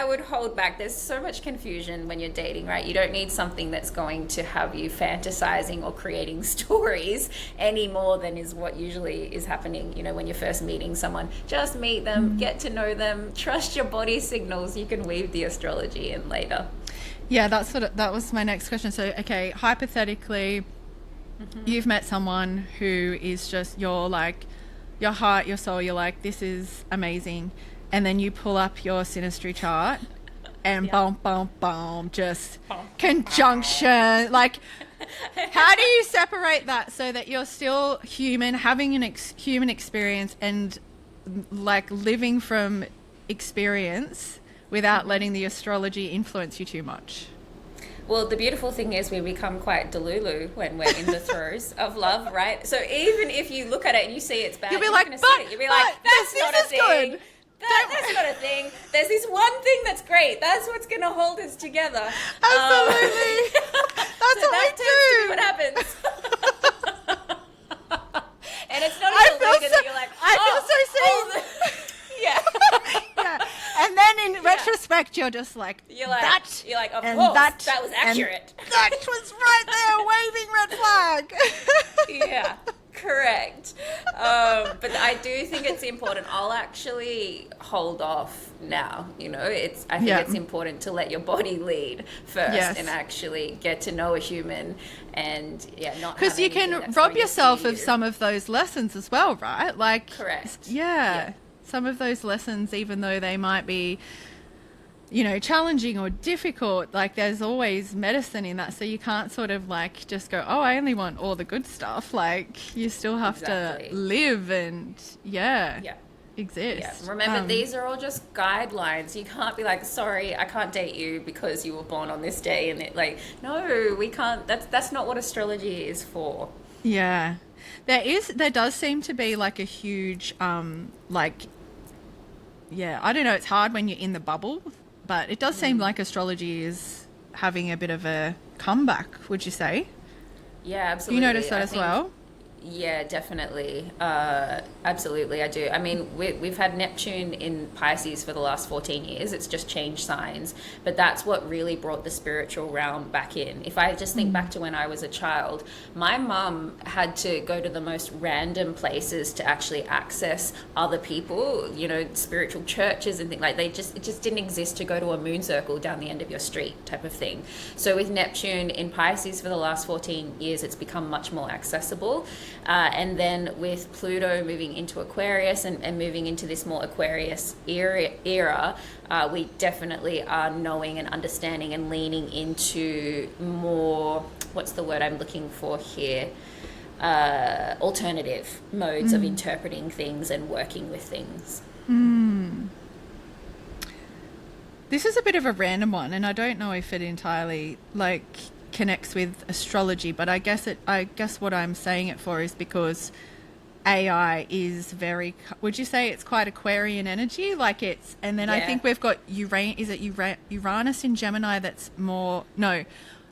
would hold back. There's so much confusion when you're dating, right? You don't need something that's going to have you fantasizing or creating stories any more than is what usually is happening, when you're first meeting someone. Just meet them, get to know them, trust your body signals. You can weave the astrology in later. Yeah, that was my next question. So, okay, hypothetically, you've met someone who is just your heart, your soul, you're like, this is amazing. And then you pull up your synastry chart and boom, just conjunction. Like, how do you separate that so that you're still human, having an human experience and like living from experience without letting the astrology influence you too much? Well, the beautiful thing is we become quite delulu when we're in the throes of love, right? So even if you look at it and you see it's bad, you'll be like, that's not a thing. That's not a thing. There's this one thing that's great. That's what's going to hold us together. Absolutely. That's what we do. What happens? And it's not until later that you're like, I feel so seen. Yeah. And then in retrospect, you're just like, of course, that was accurate. That was right there, waving red flag. Yeah, correct. But I do think it's important. I'll actually hold off now. I think it's important to let your body lead first and actually get to know a human, and not because you can rob yourself of some of those lessons as well, right? Like, correct. Yeah, some of those lessons, even though they might be challenging or difficult, like there's always medicine in that. So you can't sort of like just go, oh, I only want all the good stuff. Like you still have to live and exist. Yeah. Remember, these are all just guidelines. You can't be like, sorry, I can't date you because you were born on this day. And no, we can't. That's not what astrology is for. Yeah. There does seem to be like a huge, I don't know. It's hard when you're in the bubble. But it does seem like astrology is having a bit of a comeback, would you say? Yeah, absolutely. You notice that as well? Yeah, definitely. Absolutely, I do. I mean, we've had Neptune in Pisces for the last 14 years. It's just changed signs. But that's what really brought the spiritual realm back in. If I just think back to when I was a child, my mum had to go to the most random places to actually access other people, spiritual churches and things like it just didn't exist to go to a moon circle down the end of your street type of thing. So with Neptune in Pisces for the last 14 years, it's become much more accessible. And then with Pluto moving into Aquarius and moving into this more Aquarius era, we definitely are knowing and understanding and leaning into more, what's the word I'm looking for here? Alternative modes of interpreting things and working with things. This is a bit of a random one, and I don't know if it entirely connects with astrology, but I guess what I'm saying it for is because AI is very, would you say it's quite Aquarian energy? And then I think we've got Uranus in Gemini that's more, no,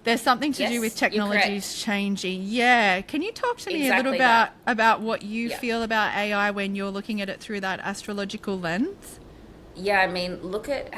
there's something to do with technologies changing. Yeah. Can you talk to me a little about what you feel about AI when you're looking at it through that astrological lens? Yeah, I mean, look at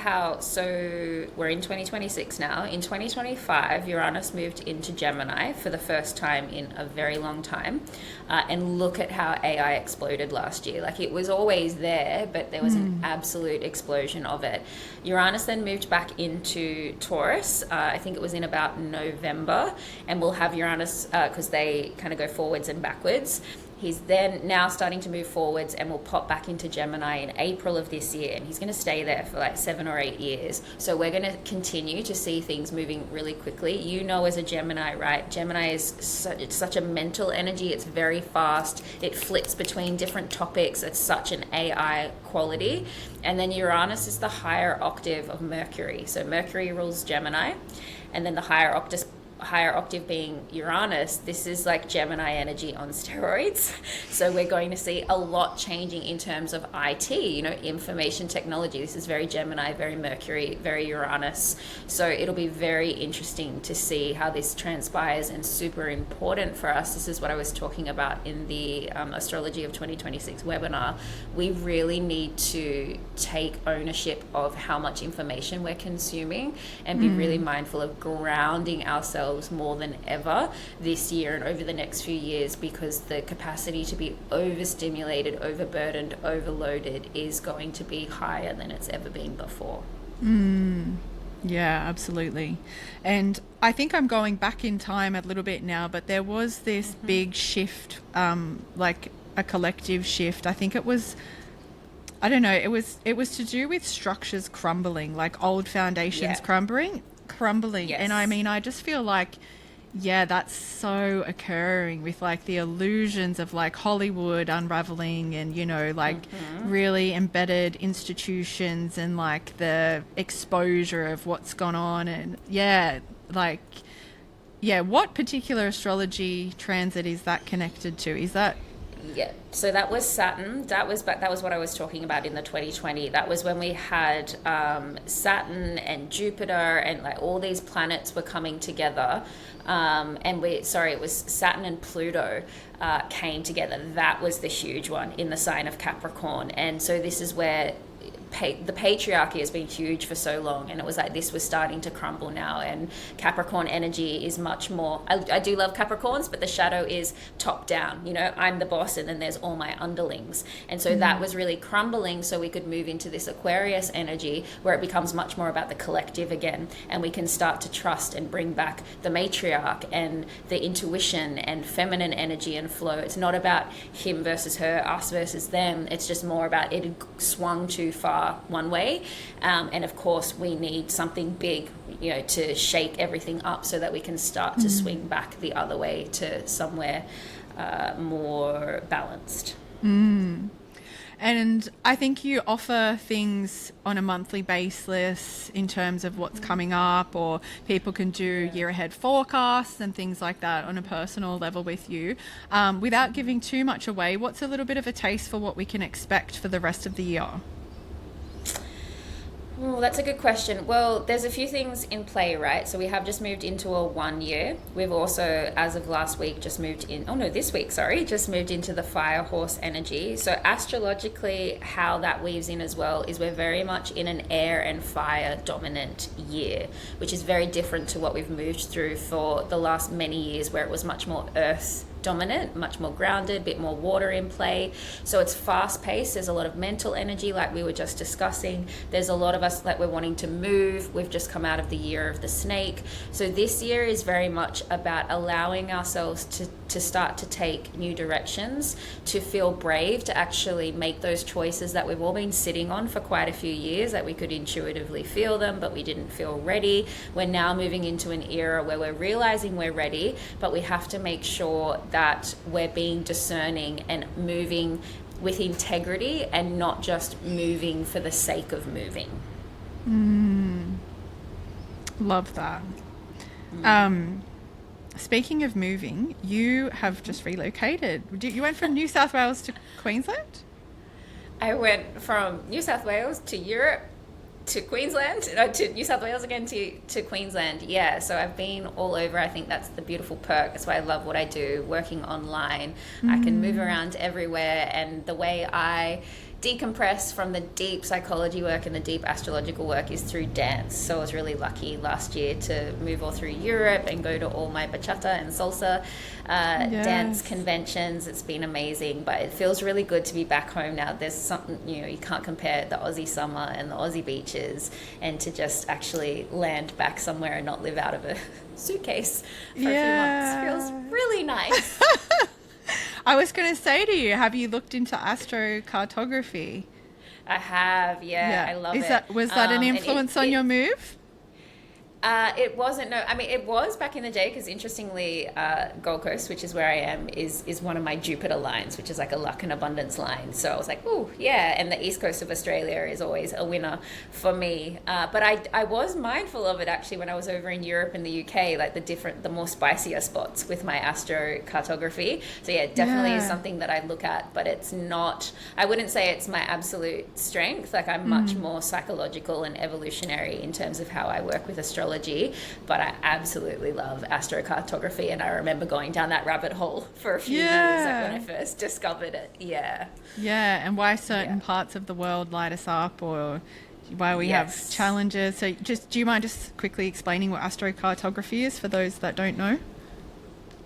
so we're in 2026 now. In 2025, Uranus moved into Gemini for the first time in a very long time. And look at how AI exploded last year. It was always there, but there was an absolute explosion of it. Uranus then moved back into Taurus. I think it was in about November. And we'll have Uranus, because they kind of go forwards and backwards. He's then now starting to move forwards and will pop back into Gemini in April of this year. And he's going to stay there for 7 or 8 years. So we're going to continue to see things moving really quickly. As a Gemini, right? Gemini is it's such a mental energy. It's very fast. It flips between different topics. It's such an AI quality. And then Uranus is the higher octave of Mercury. So Mercury rules Gemini. And then the higher octave being Uranus, this is like Gemini energy on steroids. So we're going to see a lot changing in terms of IT, information technology. This is very Gemini, very Mercury, very Uranus. So it'll be very interesting to see how this transpires and super important for us. This is what I was talking about in the Astrology of 2026 webinar. We really need to take ownership of how much information we're consuming and be really mindful of grounding ourselves more than ever this year and over the next few years, because the capacity to be overstimulated, overburdened, overloaded is going to be higher than it's ever been before. Yeah, absolutely. And I think I'm going back in time a little bit now, but there was this big shift, a collective shift. I think it was, I don't know, it was to do with structures crumbling, old foundations crumbling. Yes. And I mean, I just feel that's so occurring with the illusions of Hollywood unraveling and really embedded institutions and the exposure of what's gone on. And what particular astrology transit is that connected to? Is that so that was Saturn. That was what I was talking about in the 2020. That was when we had Saturn and Jupiter and all these planets were coming together. It was Saturn and Pluto came together. That was the huge one in the sign of Capricorn. And so this is where the patriarchy has been huge for so long, and it was like this was starting to crumble now, and Capricorn energy is much more, I do love Capricorns, but the shadow is top down, you know, I'm the boss and then there's all my underlings, and so that was really crumbling, so we could move into this Aquarius energy where it becomes much more about the collective again, and we can start to trust and bring back the matriarch and the intuition and feminine energy and flow. It's not about him versus her, us versus them, it's just more about it had swung too far one way, and of course we need something big, you know, to shake everything up so that we can start to swing back the other way to somewhere more balanced. And I think you offer things on a monthly basis in terms of what's coming up, or people can do year ahead forecasts and things like that on a personal level with you. Without giving too much away, what's a little bit of a taste for what we can expect for the rest of the year? Oh, that's a good question. Well, there's a few things in play, right? So we have just moved into a 1 year. We've also, as of last week, just moved into the fire horse energy. So astrologically, how that weaves in as well is we're very much in an air and fire dominant year, which is very different to what we've moved through for the last many years, where it was much more earth dominant, much more grounded, a bit more water in play. So it's fast paced. There's a lot of mental energy, like we were just discussing. There's a lot of us that we're wanting to move. We've just come out of the year of the snake. So this year is very much about allowing ourselves to start to take new directions, to feel brave, to actually make those choices that we've all been sitting on for quite a few years, that we could intuitively feel them, but we didn't feel ready. We're now moving into an era where we're realizing we're ready, but we have to make sure that we're being discerning and moving with integrity and not just moving for the sake of moving. Love that. Speaking of moving, you have just relocated. You went from New South Wales to Queensland? I went from New South Wales to Europe to Queensland, to New South Wales again, to Queensland. Yeah, so I've been all over. I think that's the beautiful perk. That's why I love what I do, working online. I can move around everywhere, and the way I decompress from the deep psychology work and the deep astrological work is through dance. So I was really lucky last year to move all through Europe and go to all my bachata and salsa dance conventions. It's been amazing, but it feels really good to be back home now. There's something, you know, you can't compare the Aussie summer and the Aussie beaches, and to just actually land back somewhere and not live out of a suitcase for a few months feels really nice. I was going to say to you, have you looked into Cartography? I have, I love it. Was that an influence on your move? It wasn't, no. I mean, it was back in the day, because interestingly, Gold Coast, which is where I am, is one of my Jupiter lines, which is like a luck and abundance line. So I was like, oh, yeah. And the east coast of Australia is always a winner for me. But I was mindful of it, actually, when I was over in Europe and the UK, like the more spicier spots with my Astro Cartography. So yeah, definitely is something that I look at, but it's not, I wouldn't say it's my absolute strength. Like, I'm much more psychological and evolutionary in terms of how I work with astrology. But I absolutely love astrocartography, and I remember going down that rabbit hole for a few years, like when I first discovered it. And why certain parts of the world light us up, or why we have challenges. So do you mind just quickly explaining what astrocartography is for those that don't know?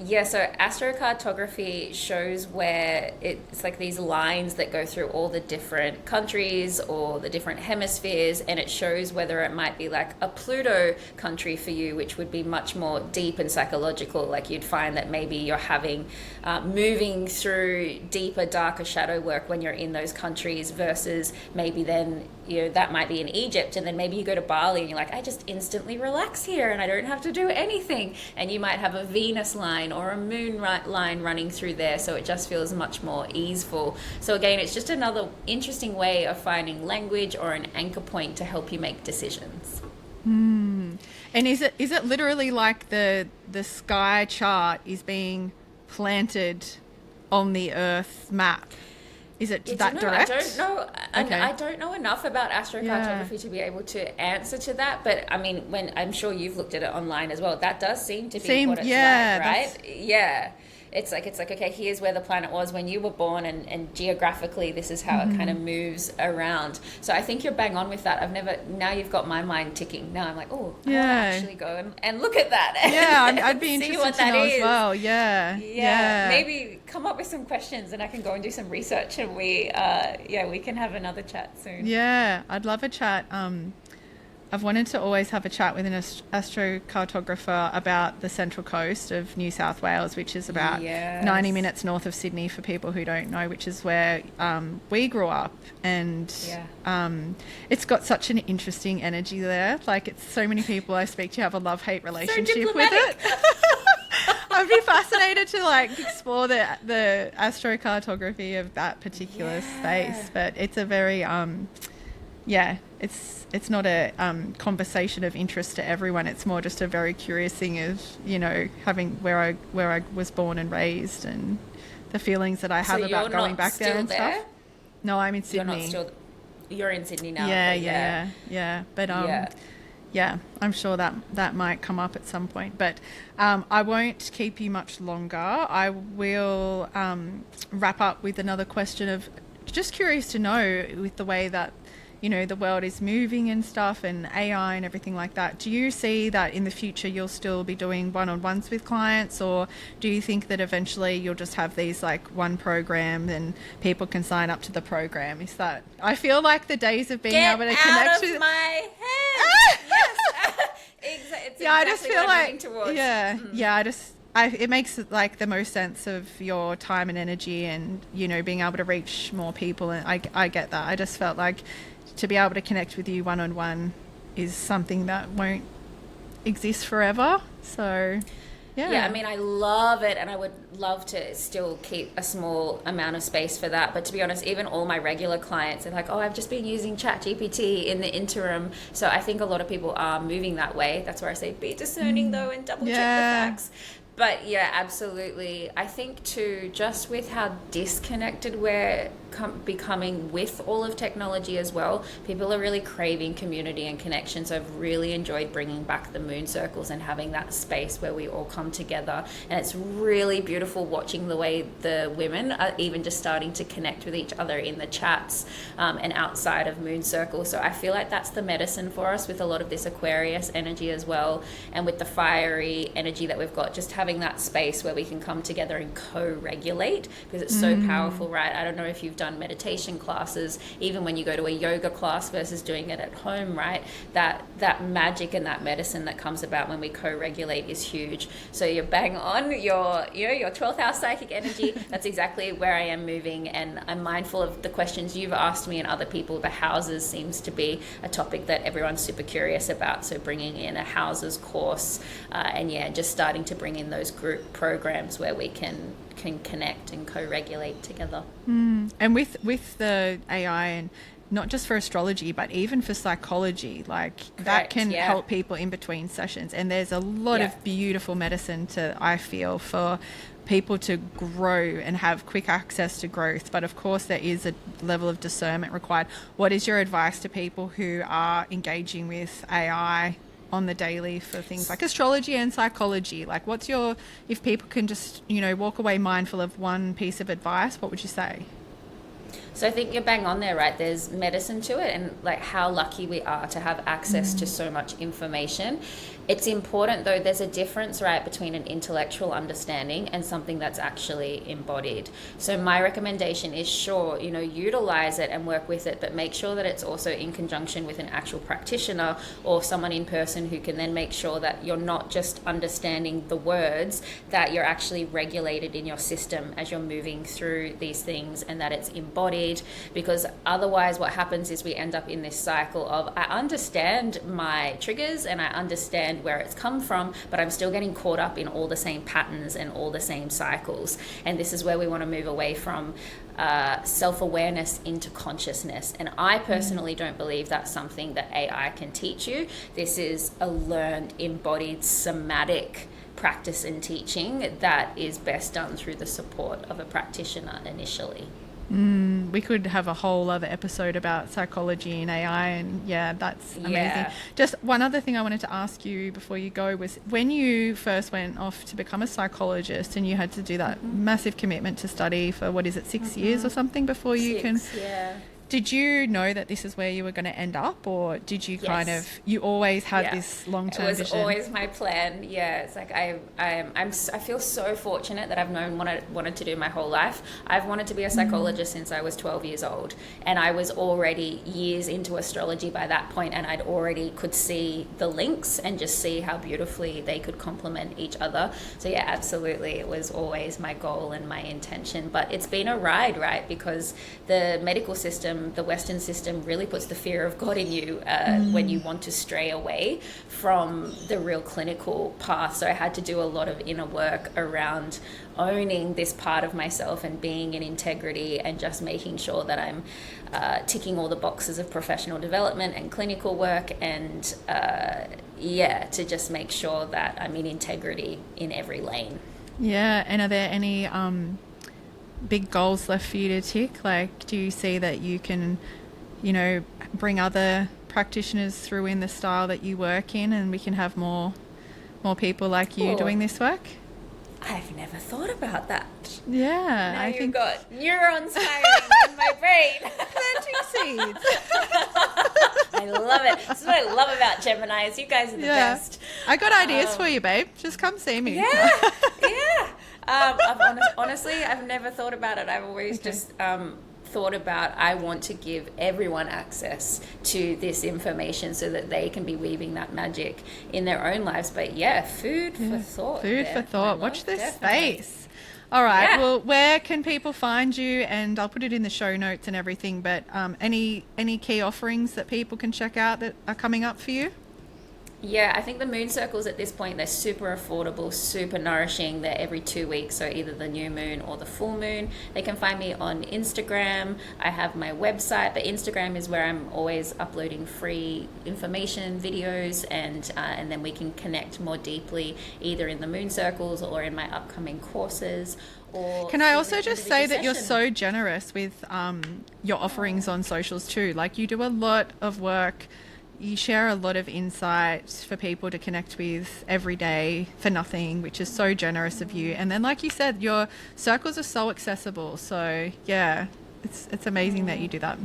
Yeah, so astrocartography shows where it's like these lines that go through all the different countries or the different hemispheres, and it shows whether it might be like a Pluto country for you, which would be much more deep and psychological. Like, you'd find that maybe you're having moving through deeper, darker shadow work when you're in those countries, versus maybe then, you know, that might be in Egypt, and then maybe you go to Bali and you're like, I just instantly relax here and I don't have to do anything. And you might have a Venus line or a moon line running through there, so it just feels much more easeful. So again, it's just another interesting way of finding language or an anchor point to help you make decisions. And is it literally like the sky chart is being planted on the Earth map? Is it that direct? I don't know. Okay. I don't know enough about astrocartography to be able to answer to that. But I mean, when I'm sure you've looked at it online as well, that does seem to be what it's like, right? Yeah. it's like, okay, here's where the planet was when you were born, and geographically this is how it kind of moves around. So I think you're bang on with that. Now you've got my mind ticking. Now I'm like, I want to actually go and look at that. I'd be interested to know as well. Yeah. Maybe come up with some questions and I can go and do some research, and we can have another chat soon. Yeah, I'd love a chat. I've wanted to always have a chat with an astrocartographer about the Central Coast of New South Wales, which is about 90 minutes north of Sydney, for people who don't know, which is where we grew up. And it's got such an interesting energy there. Like, it's so many people I speak to have a love-hate relationship with it. I'd be fascinated to like explore the astrocartography of that particular space. But it's a very it's not a conversation of interest to everyone. It's more just a very curious thing of, having where I was born and raised, and the feelings that I have about going back there and stuff. No, I'm in Sydney. You're in Sydney now. Yeah. But I'm sure that might come up at some point. But I won't keep you much longer. I will wrap up with another question of just curious to know, with the way that the world is moving and stuff, and AI and everything like that. Do you see that in the future you'll still be doing one-on-ones with clients, or do you think that eventually you'll just have these like one program and people can sign up to the program? Is that, I feel like the days of being able to connect with my head. Yes. I just feel like it makes like the most sense of your time and energy, and being able to reach more people, and I get that. I just felt like to be able to connect with you one-on-one is something that won't exist forever. So I mean, I love it, and I would love to still keep a small amount of space for that. But to be honest, even all my regular clients are like, I've just been using ChatGPT in the interim. So I think a lot of people are moving that way. That's where I say be discerning though, and double check the facts. But yeah, absolutely. I think too, just with how disconnected we're becoming with all of technology as well, people are really craving community and connection. So I've really enjoyed bringing back the moon circles and having that space where we all come together. And it's really beautiful watching the way the women are even just starting to connect with each other in the chats and outside of moon circles. So I feel like that's the medicine for us with a lot of this Aquarius energy as well, and with the fiery energy that we've got, just having that space where we can come together and co-regulate, because it's so powerful, right? I don't know if you've done meditation classes, even when you go to a yoga class versus doing it at home, right? That magic and that medicine that comes about when we co-regulate is huge. So you're bang on your 12th house psychic energy. That's exactly where I am moving, and I'm mindful of the questions you've asked me and other people. The houses seems to be a topic that everyone's super curious about, so bringing in a houses course, and just starting to bring in those group programs where we can connect and co-regulate together. And with the AI, and not just for astrology but even for psychology, like that can help people in between sessions. And there's a lot of beautiful medicine I feel for people to grow and have quick access to growth. But of course there is a level of discernment required. What is your advice to people who are engaging with AI on the daily for things like astrology and psychology? Like, if people can just walk away mindful of one piece of advice, what would you say? So I think you're bang on there, right? There's medicine to it, and like how lucky we are to have access to so much information. It's important though, there's a difference, right, between an intellectual understanding and something that's actually embodied. So my recommendation is utilize it and work with it, but make sure that it's also in conjunction with an actual practitioner or someone in person who can then make sure that you're not just understanding the words, that you're actually regulated in your system as you're moving through these things, and that it's embodied. Because otherwise what happens is we end up in this cycle of, I understand my triggers and I understand where it's come from, but I'm still getting caught up in all the same patterns and all the same cycles. And this is where we want to move away from self-awareness into consciousness. And I personally don't believe that's something that AI can teach you. This is a learned, embodied, somatic practice and teaching that is best done through the support of a practitioner initially. We could have a whole other episode about psychology and AI, and yeah, that's amazing. Yeah. Just one other thing I wanted to ask you before you go was, when you first went off to become a psychologist and you had to do that massive commitment to study for, what is it, 6 years or something before you can... Yeah. Did you know that this is where you were going to end up, or did you kind of, you always had this long-term vision? It was always my plan. Yeah, it's like I feel so fortunate that I've known what I wanted to do my whole life. I've wanted to be a psychologist since I was 12 years old, and I was already years into astrology by that point, and I'd already could see the links and just see how beautifully they could complement each other. So yeah, absolutely, it was always my goal and my intention. But it's been a ride, right? Because the medical system, the Western system, really puts the fear of God in you when you want to stray away from the real clinical path. So I had to do a lot of inner work around owning this part of myself and being in integrity, and just making sure that I'm ticking all the boxes of professional development and clinical work, and to just make sure that I'm in integrity in every lane. Yeah, and are there any big goals left for you to tick? Like, do you see that you can, bring other practitioners through in the style that you work in, and we can have more people like you doing this work? I've never thought about that. Yeah, I think you've got neurons firing in my brain. Planting seeds. I love it. This is what I love about Geminis. You guys are the best. I got ideas for you, babe. Just come see me. Yeah. Honestly, I've never thought about it. I've always just thought about, I want to give everyone access to this information so that they can be weaving that magic in their own lives. But yeah, food for thought. Food for thought. Watch this space. All right. Well, where can people find you? And I'll put it in the show notes and everything. But any key offerings that people can check out that are coming up for you? Yeah, I think the moon circles at this point, they're super affordable, super nourishing. They're every 2 weeks, so either the new moon or the full moon. They can find me on Instagram. I have my website, but Instagram is where I'm always uploading free information, videos, and then we can connect more deeply, either in the moon circles or in my upcoming courses. Can I also just say that you're so generous with your offerings on socials too? Like, you do a lot of work. You share a lot of insights for people to connect with every day for nothing, which is so generous of you. And then, like you said, your circles are so accessible. So yeah, it's amazing that you do that.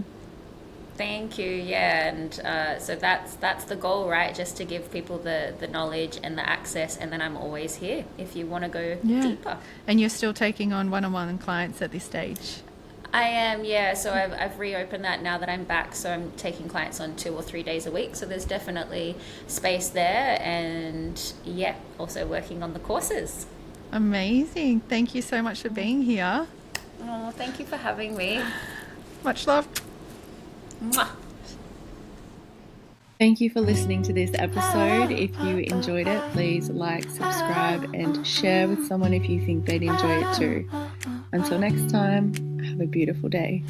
Thank you. Yeah, and so that's the goal, right? Just to give people the knowledge and the access, and then I'm always here if you want to go deeper. And you're still taking on one-on-one clients at this stage? I am, yeah. So I've reopened that now that I'm back. So I'm taking clients on 2 or 3 days a week. So there's definitely space there. And yeah, also working on the courses. Amazing. Thank you so much for being here. Oh, thank you for having me. Much love. Mwah. Thank you for listening to this episode. If you enjoyed it, please like, subscribe, and share with someone if you think they'd enjoy it too. Until next time, have a beautiful day.